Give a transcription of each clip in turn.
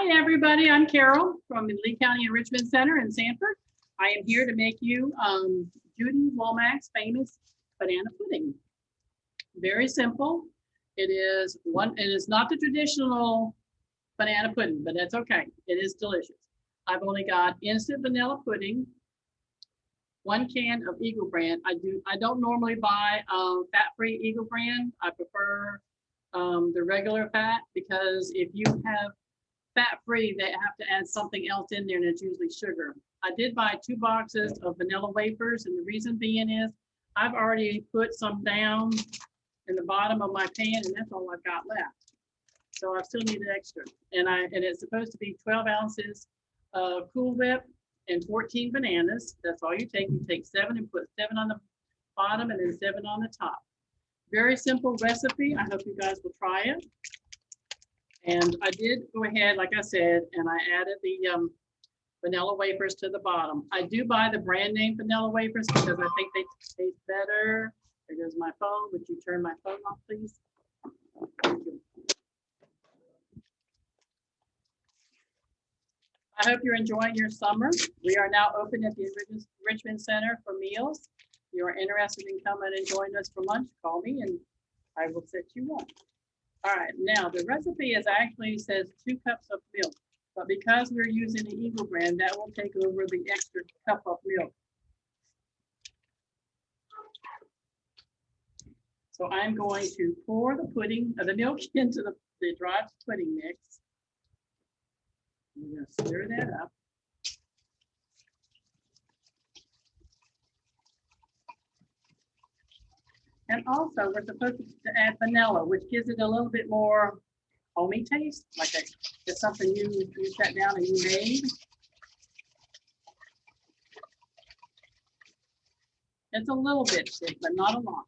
Hi, everybody. I'm Carol from the Lee County Enrichment Center in Sanford. I am here to make you Judy Womack's famous banana pudding. Very simple. It is not the traditional banana pudding, but that's okay. It is delicious. I've only got instant vanilla pudding, 1 can of Eagle brand. I don't normally buy fat-free Eagle brand. I prefer the regular fat, because if you have fat-free, they have to add something else in there, and it's usually sugar. I did buy 2 boxes of vanilla wafers, and the reason being is I've already put some down in the bottom of my pan, and that's all I've got left. So I still need an extra. And it's supposed to be 12 ounces of Cool Whip and 14 bananas. That's all you take. You take 7 and put 7 on the bottom and then 7 on the top. Very simple recipe. I hope you guys will try it. And I did go ahead, like I said, and I added the vanilla wafers to the bottom. I do buy the brand name vanilla wafers because I think they taste better. There goes my phone. Would you turn my phone off, please? Thank you. I hope you're enjoying your summer. We are now open at the Enrichment Center for meals. If you are interested in coming and joining us for lunch, call me and I will set you up. All right, now the recipe actually says 2 cups of milk, but because we're using the Eagle brand, that will take over the extra cup of milk. So I'm going to pour the milk into the dry pudding mix. I'm going to stir that up. And also, we're supposed to add vanilla, which gives it a little bit more homey taste, like it's something you sat down and you made. It's a little bit thick, but not a lot.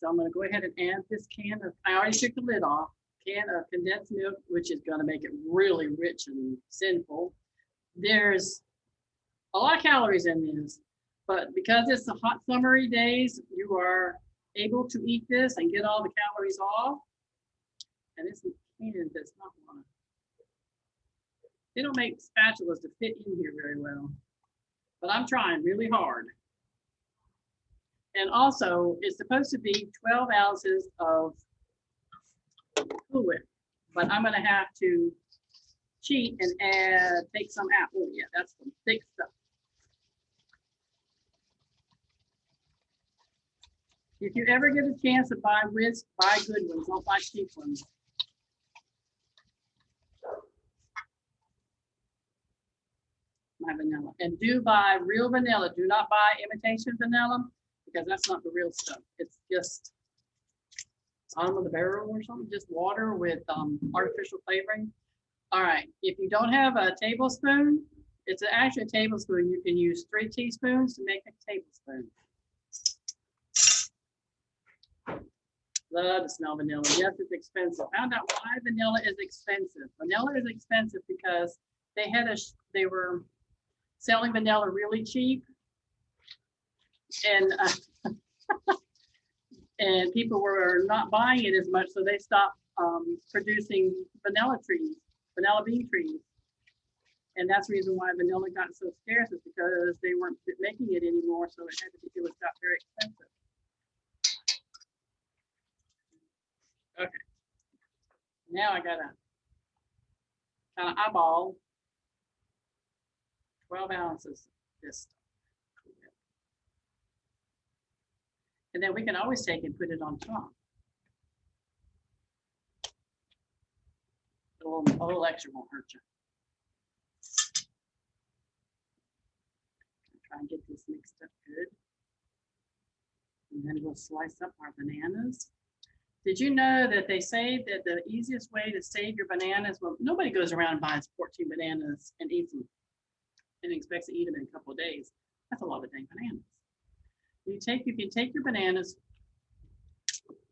So I'm going to go ahead and add this can of, I already took the lid off, can of condensed milk, which is going to make it really rich and sinful. There's a lot of calories in this, but because it's the hot summery days, you are able to eat this and get all the calories off. And this can does not want to. They don't make spatulas to fit in here very well, but I'm trying really hard. And also, it's supposed to be 12 ounces of Cool Whip, but I'm going to have to cheat and take some out. Oh yeah, that's some thick stuff. If you ever get a chance to buy Ritz, buy good ones, don't buy cheap ones. My vanilla. And do buy real vanilla. Do not buy imitation vanilla, because that's not the real stuff. It's just bottom of the barrel or something, just water with artificial flavoring. All right, if you don't have a tablespoon, it's actually a tablespoon. You can use 3 teaspoons to make a tablespoon. Love to smell vanilla. Yes, it's expensive. Found out why vanilla is expensive. Vanilla is expensive because they were selling vanilla really cheap, and and people were not buying it as much, so they stopped producing vanilla bean trees, and that's the reason why vanilla got so scarce, is because they weren't making it anymore, so it got very expensive. Okay, now I gotta kind of eyeball 12 ounces of this stuff. And then we can always take and put it on top. A little extra won't hurt you. Try and get this mixed up good. And then we'll slice up our bananas. Did you know that they say that the easiest way to save your bananas, well, nobody goes around and buys 14 bananas and eats them and expects to eat them in a couple of days. That's a lot of dang bananas. You can take your bananas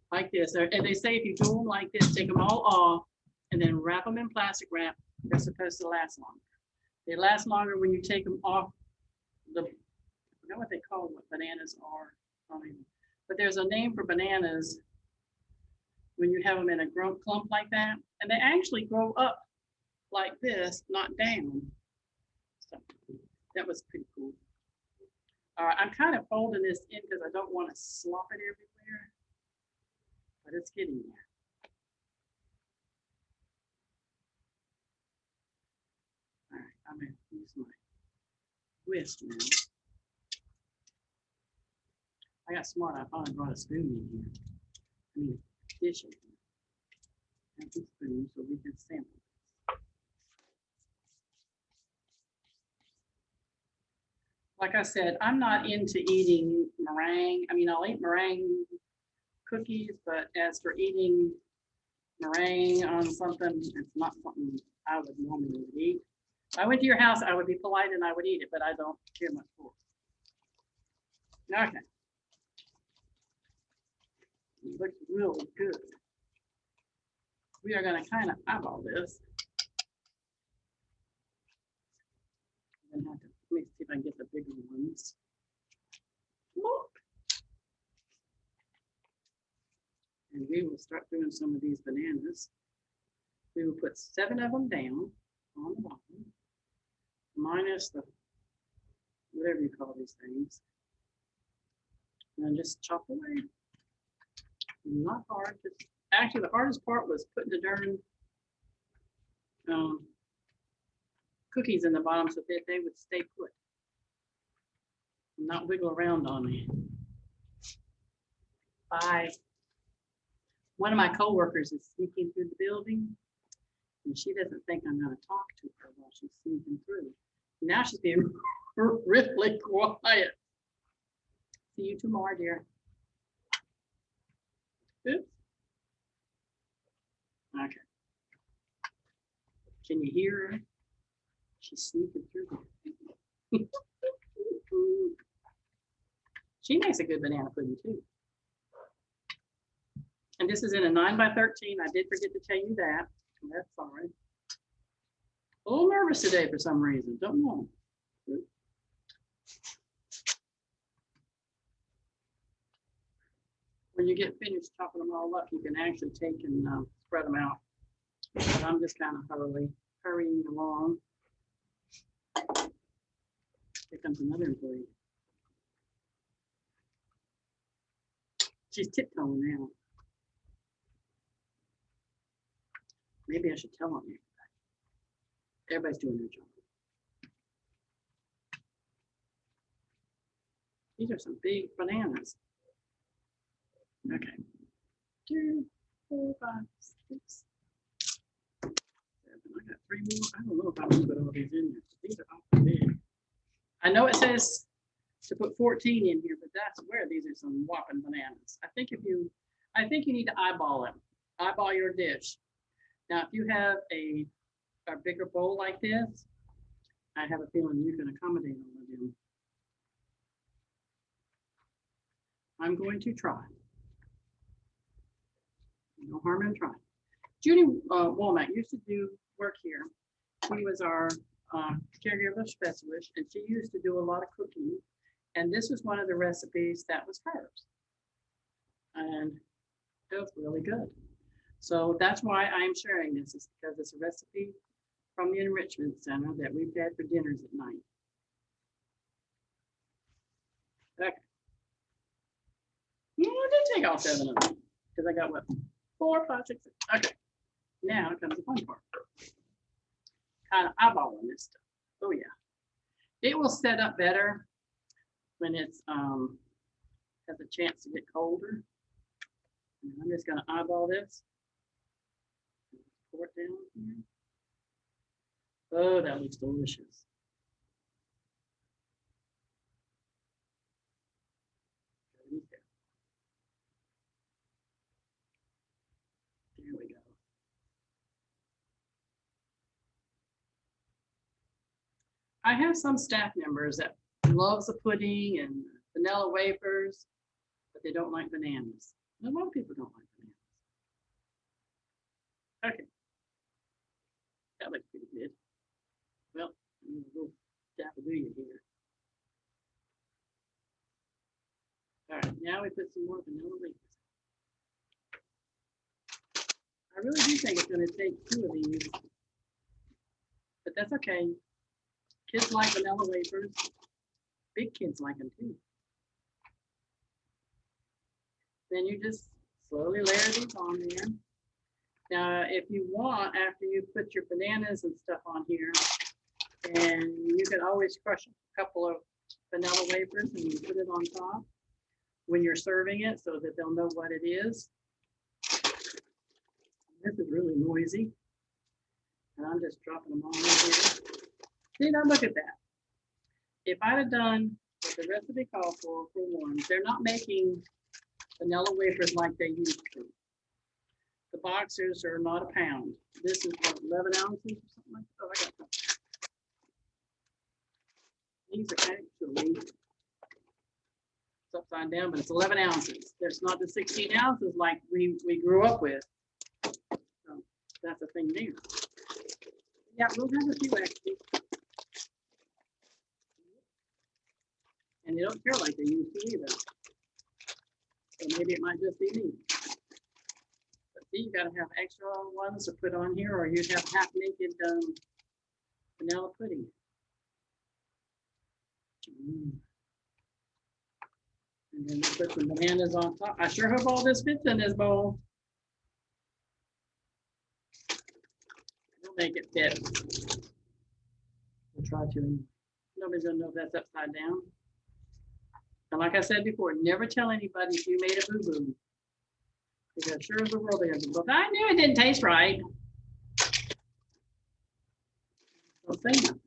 like this, and they say if you do them like this, take them all off and then wrap them in plastic wrap. They're supposed to last longer. They last longer when you take them off I forgot what they call what bananas are, but there's a name for bananas when you have them in a clump like that, and they actually grow up like this, not down. So that was pretty cool. All right, I'm kind of folding this in because I don't want to slop it everywhere, but it's getting there. All right, I'm going to use my whisk now. I got smart. I finally brought a spoon in here. I mean, a dish in here. And a spoon so we can sample. Like I said, I'm not into eating meringue. I mean, I'll eat meringue cookies, but as for eating meringue on something, it's not something I would normally eat. If I went to your house, I would be polite and I would eat it, but I don't care much for it. Okay. It looks really good. We are going to kind of eyeball this. I'm gonna have to, let me see if I can get the bigger ones. Look. And we will start doing some of these bananas. We will put 7 of them down on the bottom, minus the, whatever you call these things. And then just chop away. Not hard. Just, actually, the hardest part was putting the darn cookies in the bottom so that they would stay put and not wiggle around on me. Bye. One of my coworkers is sneaking through the building, and she doesn't think I'm going to talk to her while she's sneaking through. Now she's being really quiet. See you tomorrow, dear. Oops. Okay. Can you hear her? She's sneaking through. She makes a good banana pudding too. And this is in a 9 by 13. I did forget to tell you that. That's sorry. A little nervous today for some reason. Don't know. When you get finished chopping them all up, you can actually take and spread them out. But I'm just kind of hurrying along. Here comes another employee. She's tiptoeing now. Maybe I should tell on you. Everybody's doing their job. These are some big bananas. Okay. 2, 4, 5, 6, 7. I got 3 more. I don't know if I'm gonna put all these in there. These are awfully big. I know it says to put 14 in here, but that's where these are some whopping bananas. I think you need to eyeball them. Eyeball your dish. Now, if you have a bigger bowl like this, I have a feeling you can accommodate all of them. I'm going to try. No harm in trying. Judy Womack used to do work here. She was our caregiver specialist, and she used to do a lot of cooking. And this was one of the recipes that was hers. And it was really good. So that's why I'm sharing this, is because it's a recipe from the Enrichment Center that we've had for dinners at night. Okay. I did take all 7 of them because I got what? 4, 5, 6, 7. Okay. Now comes the fun part. Kind of eyeballing this stuff. Oh yeah. It will set up better when it's has a chance to get colder. And I'm just gonna eyeball this. Pour it down here. Oh, that looks delicious. There we go. I have some staff members that loves the pudding and vanilla wafers, but they don't like bananas. A lot of people don't like bananas. Okay. That looks pretty good. Well, I'm gonna go daffodil here. All right, now we put some more vanilla wafers. I really do think it's going to take 2 of these but that's okay. Kids like vanilla wafers. Big kids like them too. Then you just slowly layer these on there. Now, if you want, after you put your bananas and stuff on here, and you can always crush a couple of vanilla wafers and you put it on top when you're serving it so that they'll know what it is. This is really noisy. And I'm just dropping them all in here. See, now look at that. If I'd have done what the recipe called for one, they're not making vanilla wafers like they used to. The boxers are not a pound. This is what, 11 ounces or something like that. Oh, I got that. These are actually, it's upside down, but it's 11 ounces. There's not the 16 ounces like we grew up with. So that's a thing there. Yeah, we'll have a few actually. And they don't feel like they used to either. So maybe it might just be me. But see, you gotta have extra ones to put on here, or you'd have half naked vanilla pudding. And then we put some bananas on top. I sure hope all this fits in this bowl. We'll make it fit. We'll try to. Nobody's gonna know if that's upside down. And like I said before, never tell anybody if you made a boo-boo. Because sure as the world they have to look. I knew it didn't taste right. Don't say nothing.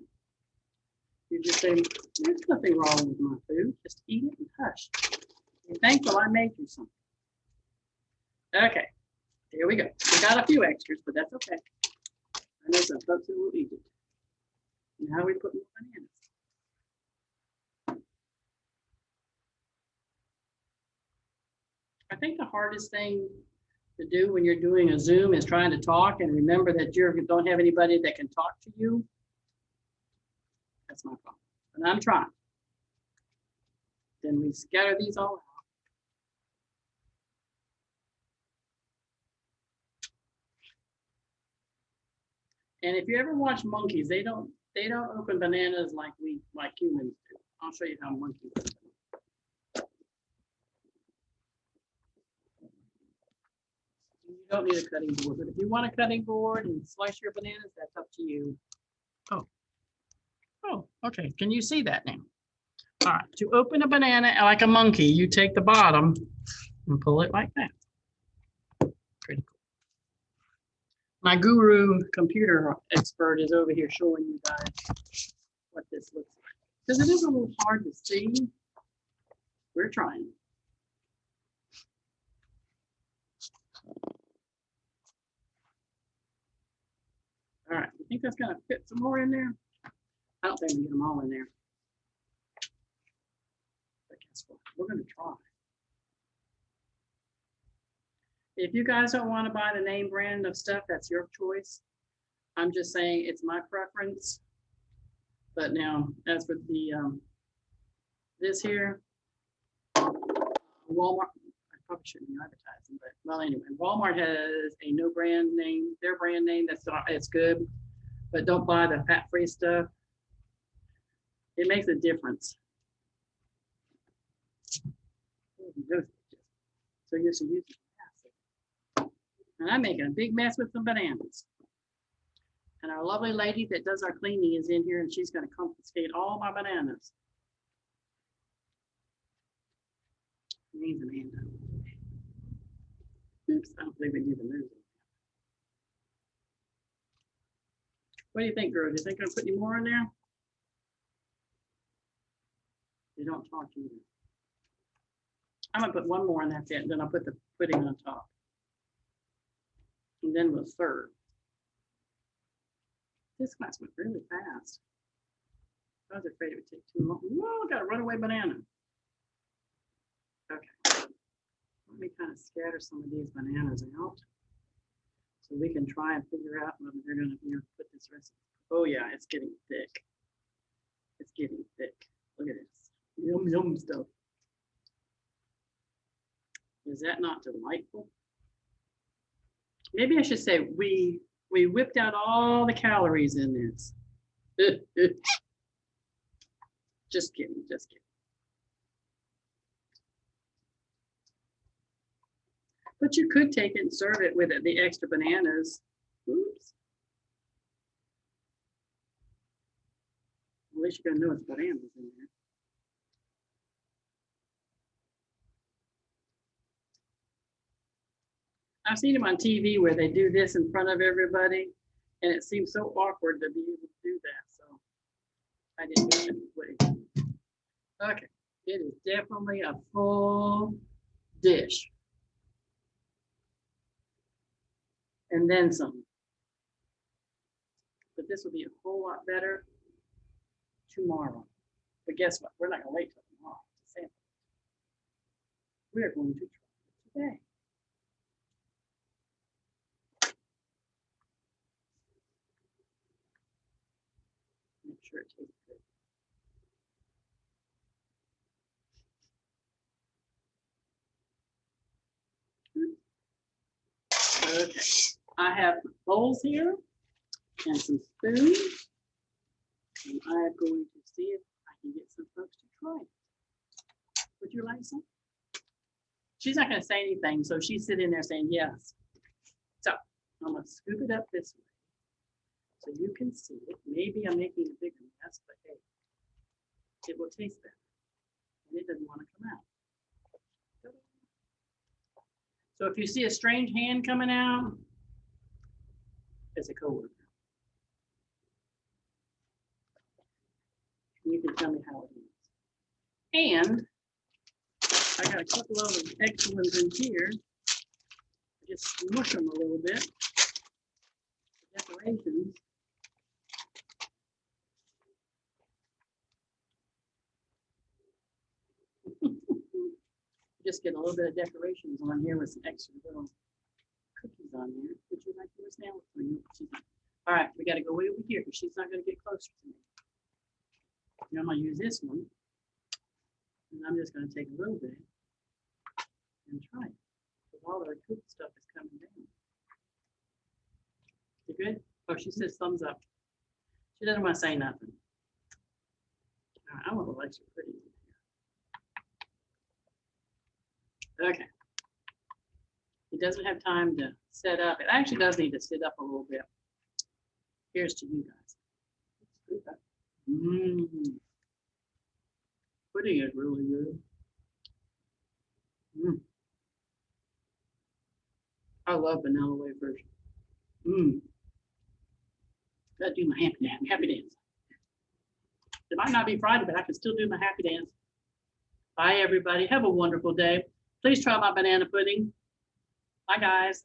You just say, there's nothing wrong with my food. Just eat it and hush. You're thankful I made you something. Okay, here we go. We got a few extras, but that's okay. I know some folks who will eat it. Now we put more bananas. I think the hardest thing to do when you're doing a Zoom is trying to talk and remember that you don't have anybody that can talk to you. That's my problem. And I'm trying. Then we scatter these all out. And if you ever watch monkeys, they don't open bananas like humans do. I'll show you how monkeys do. You don't need a cutting board, but if you want a cutting board and slice your bananas, that's up to you. Oh, okay. Can you see that now? All right. To open a banana like a monkey, you take the bottom and pull it like that. Pretty cool. My guru computer expert is over here showing you guys what this looks like. Because it is a little hard to see. We're trying. All right, you think that's gonna fit some more in there? I don't think we can get them all in there. But guess what? We're gonna try. If you guys don't want to buy the name brand of stuff, that's your choice. I'm just saying it's my preference. But now, as with the this here, Walmart, I probably shouldn't be advertising, but well, anyway, Walmart has a no brand name, their brand name. It's good, but don't buy the fat-free stuff. It makes a difference. So you're using plastic. And I'm making a big mess with some bananas. And our lovely lady that does our cleaning is in here, and she's going to confiscate all my bananas. Needs an hand. Oops, I don't believe we need to move it. What do you think, girl? Do you think I'm gonna put any more in there? You don't talk either. I'm gonna put one more and that's it. Then I'll put the pudding on top. And then we'll serve. This class went really fast. I was afraid it would take too long. Whoa, got a runaway banana. Okay. Let me kind of scatter some of these bananas out so we can try and figure out whether they're going to be able to put this recipe. Oh yeah, it's getting thick. It's getting thick. Look at this. Yum, yum stuff. Is that not delightful? Maybe I should say we whipped out all the calories in this. Just kidding, just kidding. But you could take it and serve it with the extra bananas. Oops. At least you're gonna know it's bananas in there. I've seen them on TV where they do this in front of everybody, and it seems so awkward to be able to do that. So I didn't do it anyway. Okay, it is definitely a full dish. And then some. But this will be a whole lot better tomorrow. But guess what? We're not going to wait till tomorrow to sample. We're going to try it today. Make sure it tastes good. Okay, I have bowls here and some spoons. And I am going to see if I can get some folks to try it. Would you like some? She's not going to say anything, so she's sitting there saying yes. So I'm going to scoop it up this way so you can see it. Maybe I'm making a bigger mess, but hey, it will taste better. And it doesn't want to come out. So if you see a strange hand coming out, it's a coworker. You can tell me how it is. And I got a couple of them extra ones in here. Just smush them a little bit. Decorations. Just get a little bit of decorations on here with some extra little cookies on here. Would you like yours now? All right, we got to go way over here because she's not going to get closer to me. I'm going to use this one. And I'm just going to take a little bit and try it. Because all our cooked stuff is coming down. You good? Oh, she says thumbs up. She doesn't want to say nothing. All right, I want the extra pretty. Okay. It doesn't have time to set up. It actually does need to sit up a little bit. Here's to you guys. Pudding is really good. I love vanilla wafers. Gotta do my happy dance. It might not be Friday, but I can still do my happy dance. Bye, everybody. Have a wonderful day. Please try my banana pudding. Bye, guys.